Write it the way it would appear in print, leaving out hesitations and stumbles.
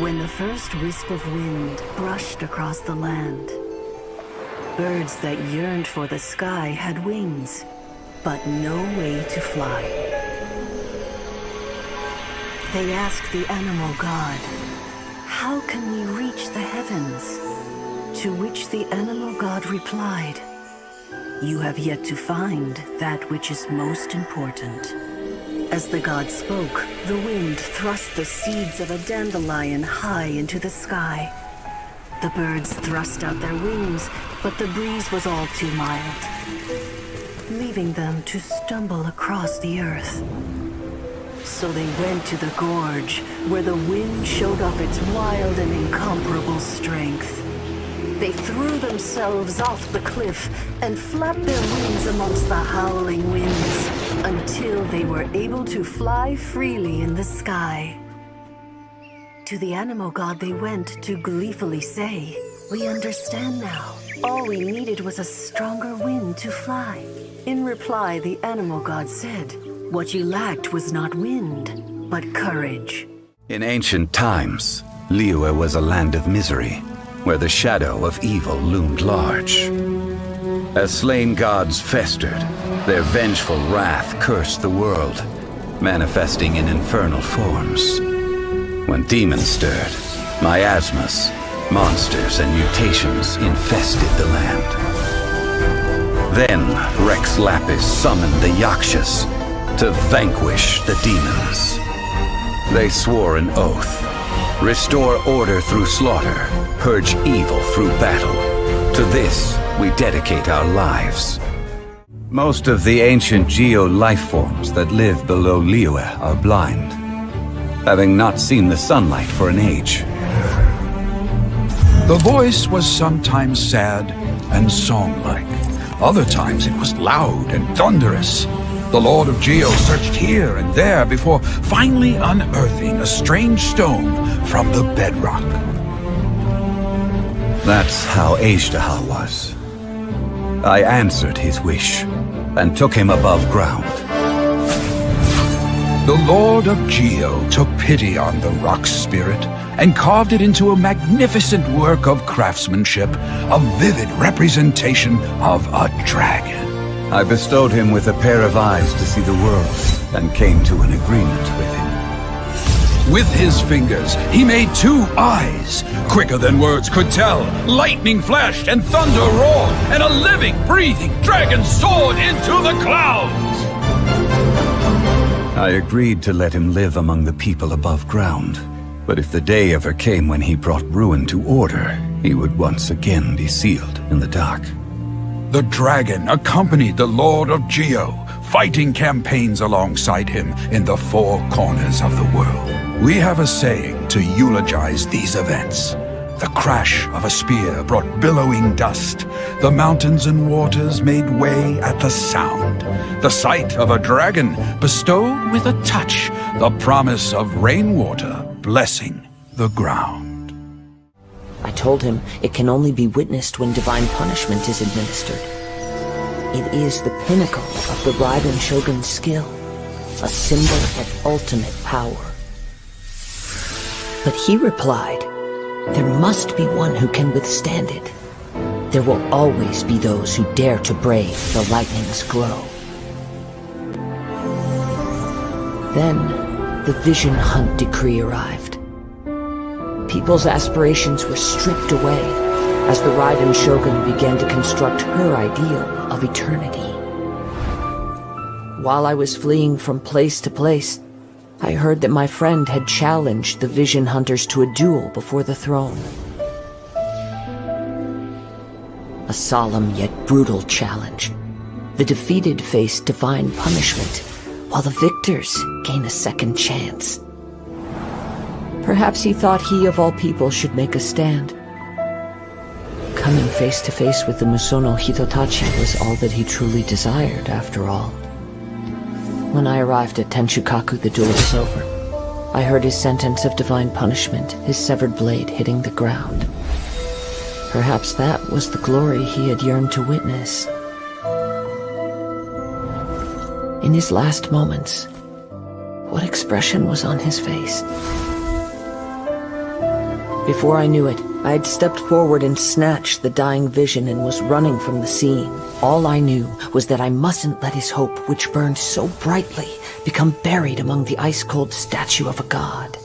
When the first wisp of wind brushed across the land, birds that yearned for the sky had wings, but no way to fly. They asked the animal god, "How can we reach the heavens?" To which the animal god replied, "You have yet to find that which is most important." As the god spoke, the wind thrust the seeds of a dandelion high into the sky. The birds thrust out their wings, but the breeze was all too mild, leaving them to stumble across the earth. So they went to the gorge, where the wind showed off its wild and incomparable strength. They threw themselves off the cliff and flapped their wings amongst the howling winds until they were able to fly freely in the sky. To the animal god they went to gleefully say, "We understand now. All we needed was a stronger wind to fly." In reply, the animal god said, "What you lacked was not wind, but courage." In ancient times, Liyue was a land of misery, where the shadow of evil loomed large. As slain gods festered, their vengeful wrath cursed the world, manifesting in infernal forms. When demons stirred, miasmas, monsters, and mutations infested the land. Then Rex Lapis summoned the Yakshas to vanquish the demons. They swore an oath: restore order through slaughter, purge evil through battle. To this, we dedicate our lives. Most of the ancient geo-life forms that live below Liyue are blind, having not seen the sunlight for an age. The voice was sometimes sad and song-like. Other times it was loud and thunderous. The Lord of Geo searched here and there before finally unearthing a strange stone from the bedrock. That's how Ajdaha was. I answered his wish and took him above ground. The Lord of Geo took pity on the rock spirit and carved it into a magnificent work of craftsmanship, a vivid representation of a dragon. I bestowed him with a pair of eyes to see the world and came to an agreement with him. With his fingers, he made 2 eyes, quicker than words could tell. Lightning flashed and thunder roared, and a living, breathing dragon soared into the clouds. I agreed to let him live among the people above ground. But if the day ever came when he brought ruin to order, he would once again be sealed in the dark. The dragon accompanied the Lord of Geo, fighting campaigns alongside him in the 4 corners of the world. We have a saying to eulogize these events. The crash of a spear brought billowing dust. The mountains and waters made way at the sound. The sight of a dragon bestowed with a touch the promise of rainwater blessing the ground. I told him it can only be witnessed when divine punishment is administered. It is the pinnacle of the Raiden Shogun's skill, a symbol of ultimate power. But he replied, there must be one who can withstand it. There will always be those who dare to brave the lightning's glow. Then, the Vision Hunt decree arrived. People's aspirations were stripped away as the Raiden Shogun began to construct her ideal of eternity. While I was fleeing from place to place, I heard that my friend had challenged the Vision Hunters to a duel before the throne. A solemn yet brutal challenge. The defeated face divine punishment, while the victors gain a second chance. Perhaps he thought he of all people should make a stand. Coming face to face with the Musono Hitotachi was all that he truly desired, after all. When I arrived at Tenshukaku, the duel was over. I heard his sentence of divine punishment, his severed blade hitting the ground. Perhaps that was the glory he had yearned to witness. In his last moments, what expression was on his face? Before I knew it, I had stepped forward and snatched the dying vision and was running from the scene. All I knew was that I mustn't let his hope, which burned so brightly, become buried among the ice-cold statue of a god.